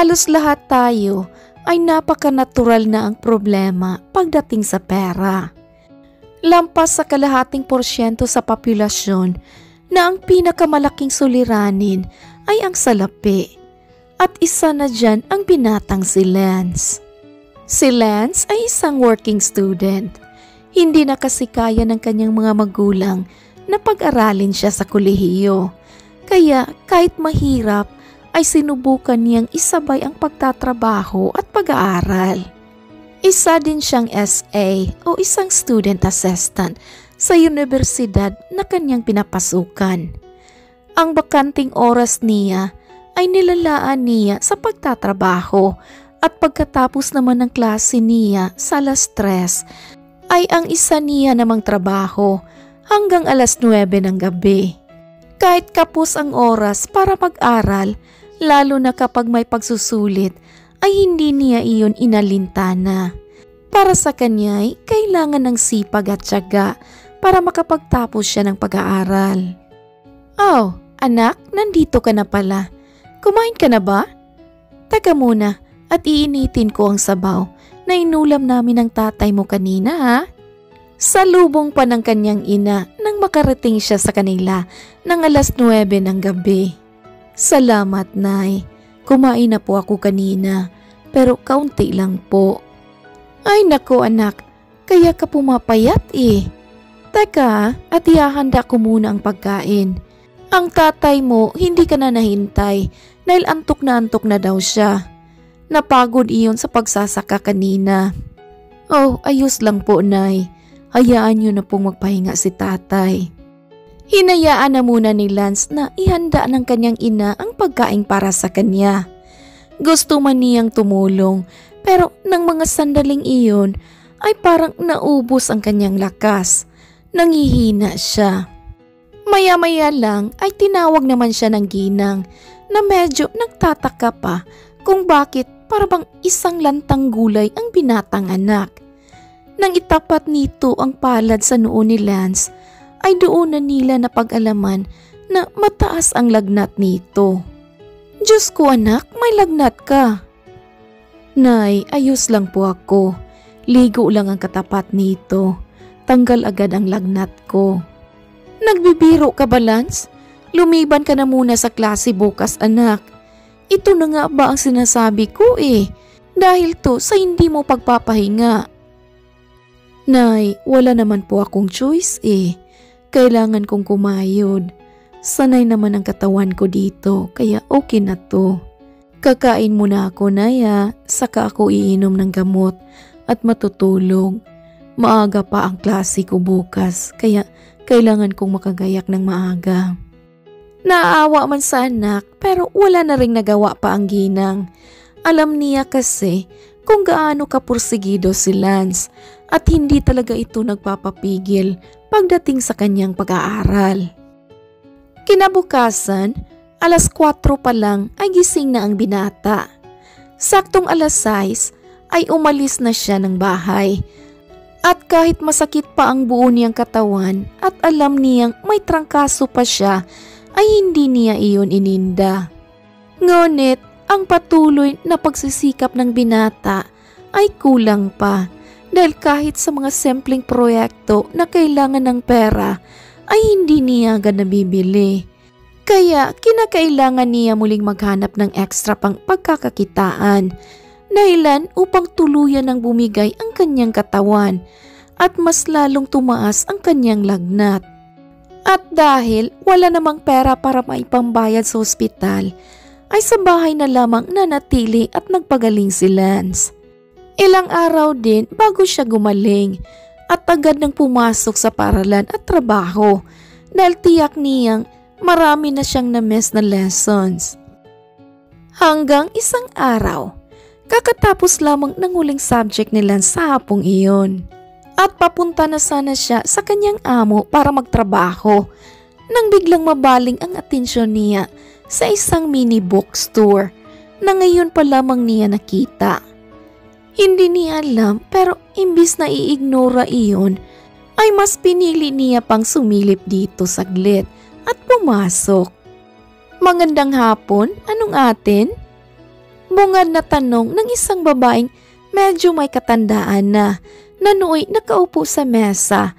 Halos lahat tayo ay napaka-natural na ang problema pagdating sa pera. Lampas sa kalahating porsyento sa populasyon na ang pinakamalaking suliranin ay ang salapi. At isa na dyan ang binatang si Lance. Si Lance ay isang working student. Hindi na kasi kaya ng kanyang mga magulang na pag-aralin siya sa kolehiyo. Kaya kahit mahirap ay sinubukan niyang isabay ang pagtatrabaho at pag-aaral. Isa din siyang SA o isang student assistant sa universidad na kanyang pinapasukan. Ang bakanting oras niya ay nilalaan niya sa pagtatrabaho at pagkatapos naman ng klase niya sa alas 3 ay ang isa niya namang trabaho hanggang alas 9 ng gabi. Kahit kapos ang oras para mag-aral, lalo na kapag may pagsusulit, ay hindi niya iyon inalintana. Para sa kanya ay kailangan ng sipag at tiyaga para makapagtapos siya ng pag-aaral. Oh, anak, nandito ka na pala. Kumain ka na ba? Teka muna at iinitin ko ang sabaw na inulam namin ng tatay mo kanina ha. Salubong pa ng kanyang ina nang makarating siya sa kanila ng alas 9 ng gabi. Salamat, Nay. Kumain na po ako kanina, pero kaunti lang po. Ay nako anak, kaya ka pumapayat eh. Teka, at ihahanda ko muna ang pagkain. Ang tatay mo hindi ka na nahintay dahil antok na daw siya. Napagod iyon sa pagsasaka kanina. Oh, ayos lang po, Nay. Hayaan niyo na pong magpahinga si tatay. Hinayaan na muna ni Lance na ihanda ng kanyang ina ang pagkain para sa kanya. Gusto man niyang tumulong pero nang mga sandaling iyon ay parang naubos ang kanyang lakas. Nangihina siya. Maya-maya lang ay tinawag naman siya ng ginang na medyo nagtataka pa kung bakit parang isang lantang gulay ang binatang anak. Nang itapat nito ang palad sa noo ni Lance, ay doon na nila napag-alaman na mataas ang lagnat nito. Diyos ko anak, may lagnat ka. Nay, ayos lang po ako. Ligo lang ang katapat nito. Tanggal agad ang lagnat ko. Nagbibiro ka ba, Lance? Lumiban ka na muna sa klase bukas anak. Ito na nga ba ang sinasabi ko eh. Dahil to sa hindi mo pagpapahinga. Nay, wala naman po akong choice eh. Kailangan kong kumayod. Sanay naman ang katawan ko dito, kaya okay na to. Kakain muna ako, Naya, saka ako iinom ng gamot at matutulog. Maaga pa ang klase ko bukas, kaya kailangan kong makagayak ng maaga. Naaawa man sa anak, pero wala na ring nagawa pa ang ginang. Alam niya kasi kung gaano kapursigido si Lance at hindi talaga ito nagpapapigil pagdating sa kanyang pag-aaral. Kinabukasan, alas 4 pa lang ay gising na ang binata. Saktong alas 6 ay umalis na siya ng bahay. At kahit masakit pa ang buo niyang katawan at alam niyang may trangkaso pa siya, ay hindi niya iyon ininda. Ngunit ang patuloy na pagsisikap ng binata ay kulang pa. Dahil kahit sa mga simpleng proyekto na kailangan ng pera ay hindi niya agad nabibili. Kaya kinakailangan niya muling maghanap ng extra pang pagkakakitaan. Dahilan upang tuluyan ng bumigay ang kanyang katawan at mas lalong tumaas ang kanyang lagnat. At dahil wala namang pera para maipambayad sa ospital, ay sa bahay na lamang nanatili at nagpagaling si Lance. Ilang araw din bago siya gumaling at agad nang pumasok sa paaralan at trabaho dahil tiyak niyang marami na siyang na-miss na lessons. Hanggang isang araw, kakatapos lamang ng huling subject nila sa hapong iyon at papunta na sana siya sa kanyang amo para magtrabaho nang biglang mabaling ang atensyon niya sa isang mini bookstore na ngayon pa lamang niya nakita. Hindi niya alam pero imbis na iignora iyon ay mas pinili niya pang sumilip dito saglit at pumasok. Magandang hapon, anong atin? Bungad na tanong ng isang babaeng medyo may katandaan na nooy nakaupo sa mesa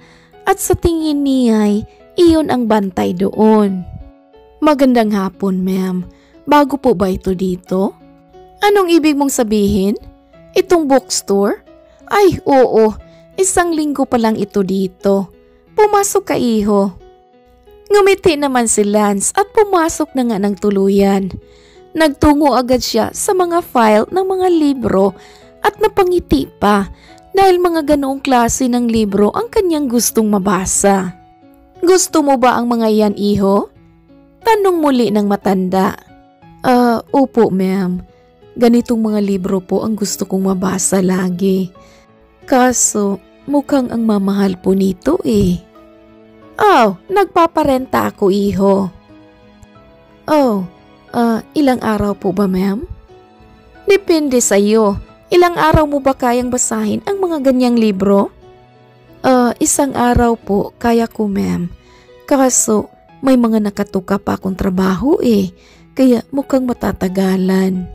at sa tingin niya'y iyon ang bantay doon. Magandang hapon, ma'am. Bago po ba ito dito? Anong ibig mong sabihin? Itong bookstore? Ay, oo. 1 linggo pa lang ito dito. Pumasok ka, iho. Ngumiti naman si Lance at pumasok na nga ng tuluyan. Nagtungo agad siya sa mga file ng mga libro at napangiti pa dahil mga ganoong klase ng libro ang kanyang gustong mabasa. Gusto mo ba ang mga yan, iho? Tanong muli ng matanda. Opo, ma'am. Ganitong mga libro po ang gusto kong mabasa lagi. Kaso, mukhang ang mamahal po nito eh. Oh, nagpaparenta ako, iho. Oh, ilang araw po ba, ma'am? Depende sa iyo. Ilang araw mo ba kayang basahin ang mga ganyang libro? 1 araw po, kaya ko, ma'am. Kaso, may mga nakatuka pa akong trabaho eh. Kaya mukhang matatagalan.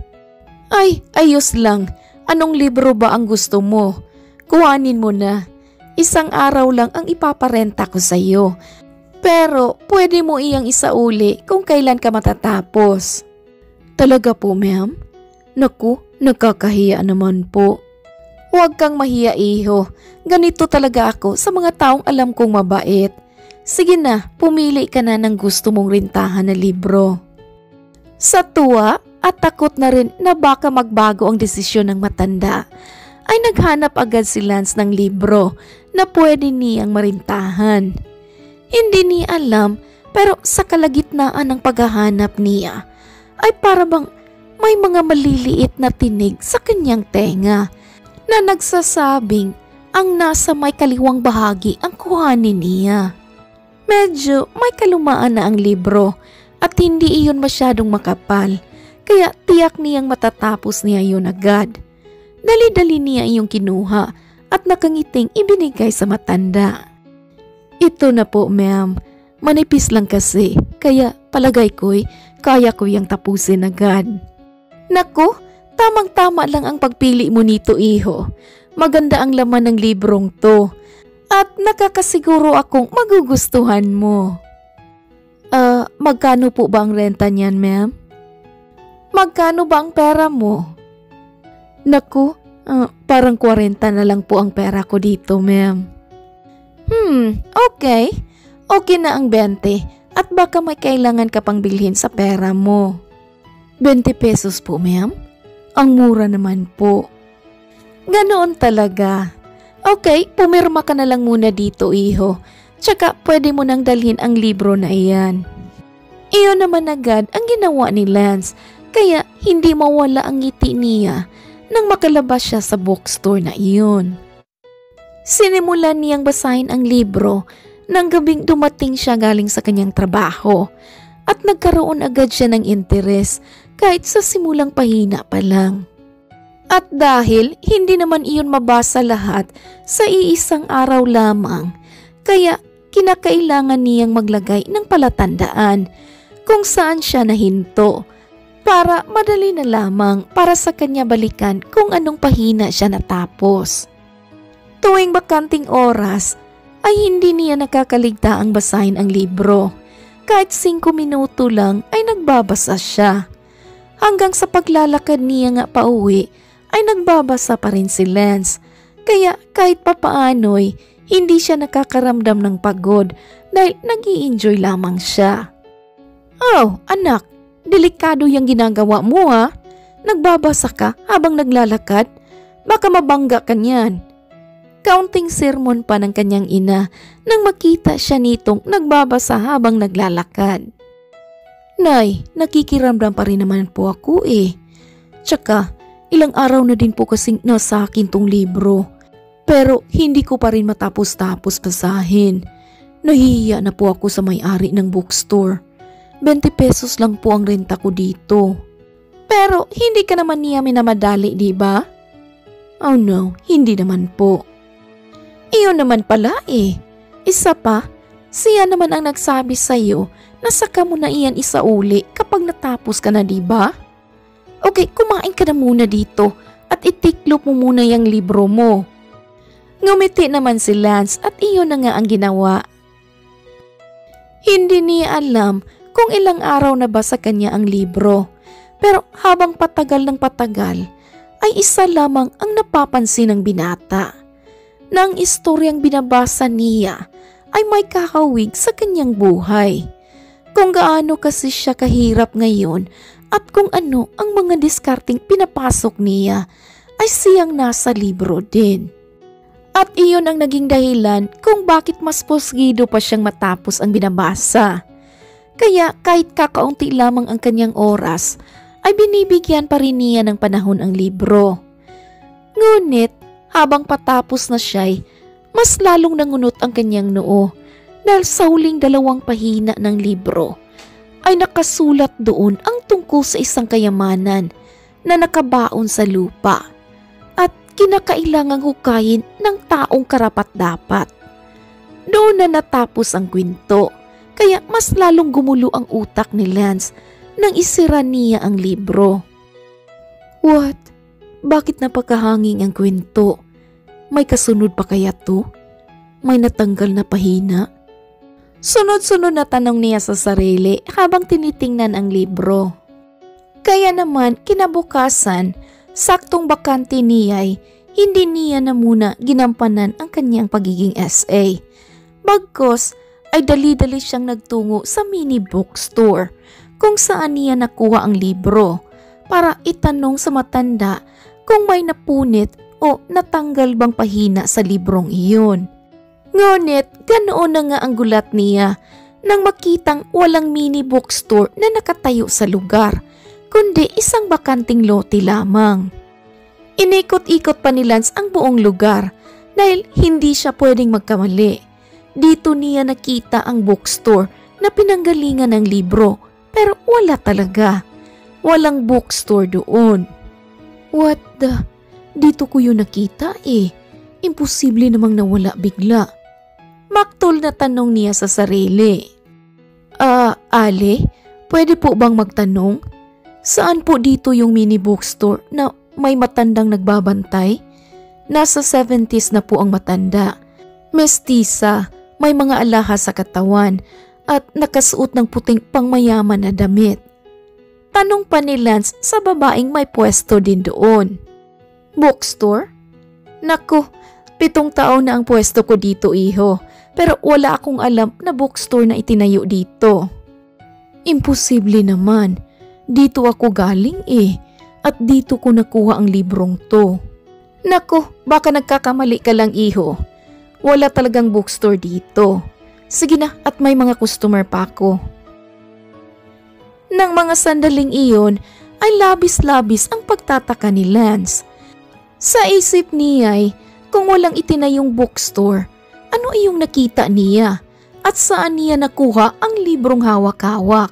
Ay, ayos lang. Anong libro ba ang gusto mo? Kuhanin mo na. 1 araw lang ang ipaparenta ko sa iyo. Pero pwede mo iyang isauli kung kailan ka matatapos. Talaga po, ma'am? Naku, nakakahiya naman po. Huwag kang mahiya, iho. Ganito talaga ako sa mga taong alam kong mabait. Sige na, pumili ka na ng gusto mong rintahan na libro. Sa tuwa at takot na rin na baka magbago ang desisyon ng matanda, ay naghanap agad si Lance ng libro na pwede niyang marintahan. Hindi niya alam pero sa kalagitnaan ng paghahanap niya ay para bang may mga maliliit na tinig sa kanyang tenga na nagsasabing ang nasa may kaliwang bahagi ang kuhanin niya. Medyo may kalumaan na ang libro at hindi iyon masyadong makapal, kaya tiyak niyang matatapos niya yun agad. Dali-dali niya iyong kinuha at nakangiting ibinigay sa matanda. Ito na po, ma'am. Manipis lang kasi, kaya palagay ko'y kaya ko yung tapusin agad. Naku, tamang-tama lang ang pagpili mo nito, iho. Maganda ang laman ng librong to at nakakasiguro akong magugustuhan mo. Magkano po ba ang renta niyan, ma'am? Magkano ba ang pera mo? Naku, parang 40 na lang po ang pera ko dito, ma'am. Okay. Okay na ang 20 at baka may kailangan ka pang bilhin sa pera mo. 20 pesos po, ma'am? Ang mura naman po. Ganoon talaga. Okay, pumirma ka na lang muna dito, iho. Tsaka pwede mo nang dalhin ang libro na iyan. Iyon naman agad ang ginawa ni Lance, kaya hindi mawala ang ngiti niya nang makalabas siya sa bookstore na iyon. Sinimulan niyang basahin ang libro nang gabing dumating siya galing sa kanyang trabaho at nagkaroon agad siya ng interes kahit sa simulang pahina pa lang. At dahil hindi naman iyon mabasa lahat sa iisang araw lamang, kaya kinakailangan niyang maglagay ng palatandaan kung saan siya nahinto para madali na lamang para sa kanya balikan kung anong pahina siya natapos. Tuwing bakanting oras ay hindi niya nakakaligtaang basahin ang libro. Kahit 5 minuto lang ay nagbabasa siya. Hanggang sa paglalakad niya nga pauwi ay nagbabasa pa rin si Lance. Kaya kahit papaano'y hindi siya nakakaramdam ng pagod dahil nag-i-enjoy lamang siya. Oh, anak, delikado yung ginagawa mo ha. Nagbabasa ka habang naglalakad? Baka mabangga ka niyan. Kaunting sermon pa ng kanyang ina nang makita siya nitong nagbabasa habang naglalakad. Nay, nakikiramdam pa rin naman po ako eh. Tsaka, ilang araw na din po kasing nasa akin tong libro. Pero hindi ko pa rin matapos-tapos basahin. Nahihiya na po ako sa may-ari ng bookstore. 20 pesos lang po ang renta ko dito. Pero hindi ka naman niya minamadali, di ba? Oh no, hindi naman po. Iyon naman pala eh. Isa pa, siya naman ang nagsabi sa'yo na saka mo na iyan isauli kapag natapos ka na, di ba? Okay, kumain ka na muna dito at itiklop mo muna yung libro mo. Ngumiti naman si Lance at iyon na nga ang ginawa. Hindi niya alam kung ilang araw na ba sa kanya ang libro. Pero habang patagal ng patagal, ay isa lamang ang napapansin ng binata. Na ang istoryang binabasa niya ay may kahawig sa kanyang buhay. Kung gaano kasi siya kahirap ngayon at kung ano ang mga diskarting pinapasok niya ay siyang nasa libro din. At iyon ang naging dahilan kung bakit mas posgido pa siyang matapos ang binabasa. Kaya kahit kakaunti lamang ang kanyang oras, ay binibigyan pa rin niya ng panahon ang libro. Ngunit habang patapos na siya'y mas lalong nangunot ang kanyang noo dahil sa huling 2 pahina ng libro ay nakasulat doon ang tungkol sa isang kayamanan na nakabaon sa lupa at kinakailangang hukayin ng taong karapat-dapat. Doon na natapos ang kwento, kaya mas lalong gumulo ang utak ni Lance nang isira niya ang libro. What? Bakit napakahanging ang kwento? May kasunod pa kaya to? May natanggal na pahina? Sunod-sunod na tanong niya sa sarili habang tinitingnan ang libro. Kaya naman kinabukasan, saktong bakante niya'y hindi niya na muna ginampanan ang kanyang pagiging SA. Bagkos ay dali-dali siyang nagtungo sa mini bookstore kung saan niya nakuha ang libro para itanong sa matanda kung may napunit o natanggal bang pahina sa librong iyon. Ngunit ganoon na nga ang gulat niya nang makitang walang mini bookstore na nakatayo sa lugar, kundi isang bakanting lote lamang. Inikot-ikot pa ni Lance ang buong lugar dahil hindi siya pwedeng magkamali. Dito niya nakita ang bookstore na pinanggalingan ng libro pero wala talaga. Walang bookstore doon. What the? Dito ko yun nakita eh. Imposible namang nawala bigla. Maktol na tanong niya sa sarili. Ale, pwede po bang magtanong? Saan po dito yung mini bookstore na may matandang nagbabantay? Nasa 70s na po ang matanda. Mestiza, may mga alahas sa katawan at nakasuot ng puting pangmayaman na damit. Tanong pa ni Lance sa babaeng may pwesto din doon. Bookstore? Naku, 7 taon na ang pwesto ko dito, iho. Pero wala akong alam na bookstore na itinayo dito. Imposible naman. Dito ako galing eh. At dito ko nakuha ang librong to. Naku, baka nagkakamali ka lang, iho. Wala talagang bookstore dito. Sige na, at may mga customer pa ako. Nang mga sandaling iyon ay labis-labis ang pagtataka ni Lance. Sa isip niya'y kung walang itinayong bookstore, ano iyong nakita niya at saan niya nakuha ang librong hawak-hawak?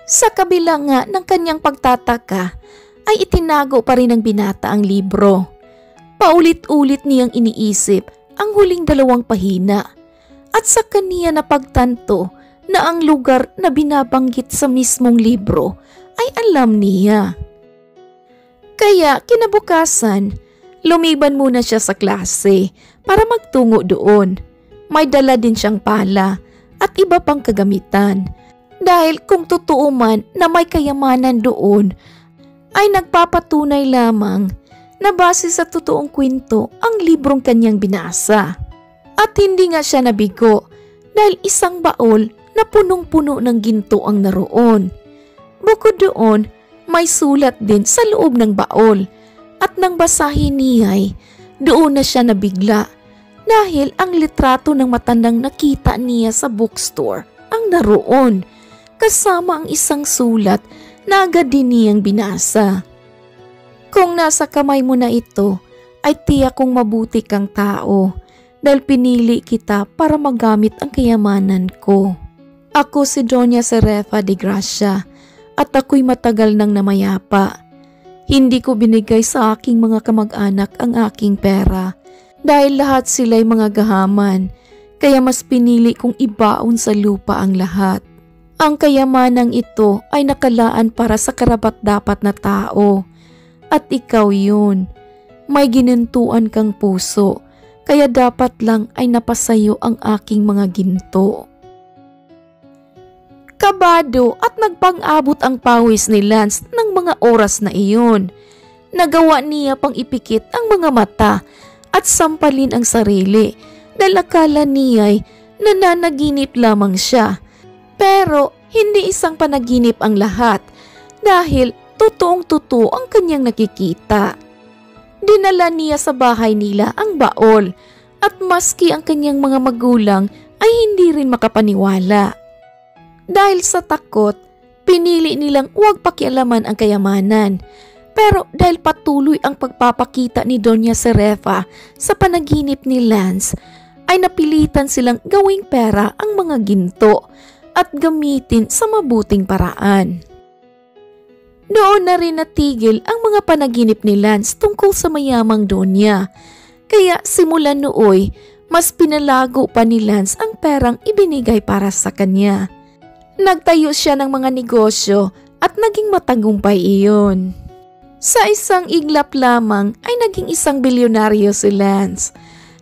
Sa kabila nga ng kanyang pagtataka ay itinago pa rin ng binata ang libro. Paulit-ulit niyang iniisip ang huling 2 pahina at sa kaniya napagtanto na ang lugar na binabanggit sa mismong libro ay alam niya. Kaya kinabukasan, lumiban muna siya sa klase para magtungo doon. May dala din siyang pala at iba pang kagamitan. Dahil kung totoo man na may kayamanan doon, ay nagpapatunay lamang na base sa totoong kwento ang librong kanyang binasa. At hindi nga siya nabigo dahil isang baol na punong-puno ng ginto ang naroon. Bukod doon, may sulat din sa loob ng baol at nang basahin niya'y doon na siya nabigla dahil ang litrato ng matandang nakita niya sa bookstore ang naroon kasama ang isang sulat na agad din niyang binasa. Kung nasa kamay mo na ito ay tiyak kong mabuti kang tao dahil pinili kita para magamit ang kayamanan ko. Ako si Doña Serefa de Gracia at ako'y matagal nang namayapa. Hindi ko binigay sa aking mga kamag-anak ang aking pera dahil lahat sila'y mga gahaman kaya mas pinili kong ibaon sa lupa ang lahat. Ang kayamanang ito ay nakalaan para sa karapat-dapat na tao. At ikaw yun. May ginuntuan kang puso, kaya dapat lang ay napasayo ang aking mga ginto. Kabado at nagpang-abot ang pawis ni Lance ng mga oras na iyon. Nagawa niya pang ipikit ang mga mata at sampalin ang sarili dahil akala niya'y nananaginip lamang siya. Pero hindi isang panaginip ang lahat dahil totoong-totoo ang kanyang nakikita. Dinala niya sa bahay nila ang baol at maski ang kanyang mga magulang ay hindi rin makapaniwala. Dahil sa takot, pinili nilang huwag pakialaman ang kayamanan. Pero dahil patuloy ang pagpapakita ni Doña Serefa sa panaginip ni Lance, ay napilitan silang gawing pera ang mga ginto at gamitin sa mabuting paraan. Noon na rin natigil ang mga panaginip ni Lance tungkol sa mayamang Donya. Kaya simula nooy, mas pinalago pa ni Lance ang perang ibinigay para sa kanya. Nagtayo siya ng mga negosyo at naging matagumpay iyon. Sa isang iglap lamang ay naging isang bilyonaryo si Lance.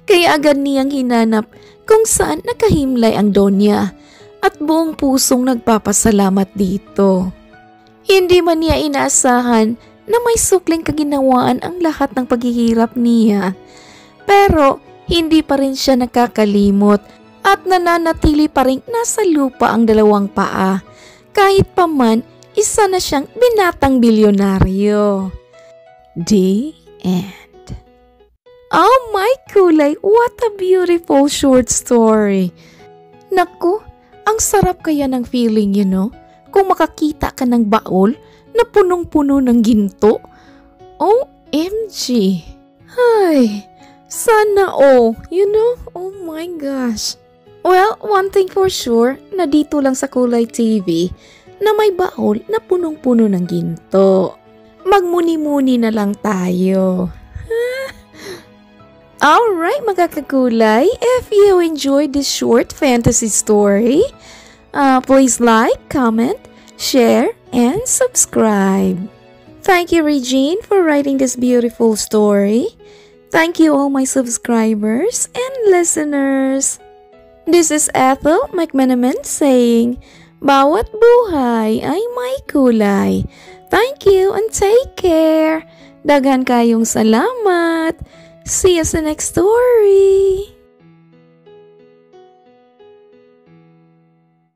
Kaya agad niyang hinanap kung saan nakahimlay ang Donya at buong pusong nagpapasalamat dito. Hindi man niya inaasahan na may sukling kaginawaan ang lahat ng paghihirap niya. Pero hindi pa rin siya nakakalimot at nananatili pa rin nasa lupa ang dalawang paa. Kahit pa man, isa na siyang binatang bilyonaryo. The end. Oh my kulay, what a beautiful short story. Naku, ang sarap kaya ng feeling, you know? Kung makakita ka ng baol na punong-puno ng ginto. OMG! Ay, sana you know? Oh my gosh! Well, one thing for sure, na dito lang sa Kulay TV na may baol na punong-puno ng ginto. Magmuni-muni na lang tayo. Alright mga kakulay, if you enjoyed this short fantasy story, please like, comment, share, and subscribe. Thank you, Regine, for writing this beautiful story. Thank you all my subscribers and listeners. This is Ethel McMenamin saying, bawat buhay ay may kulay. Thank you and take care. Daghan kayong salamat. See you sa next story.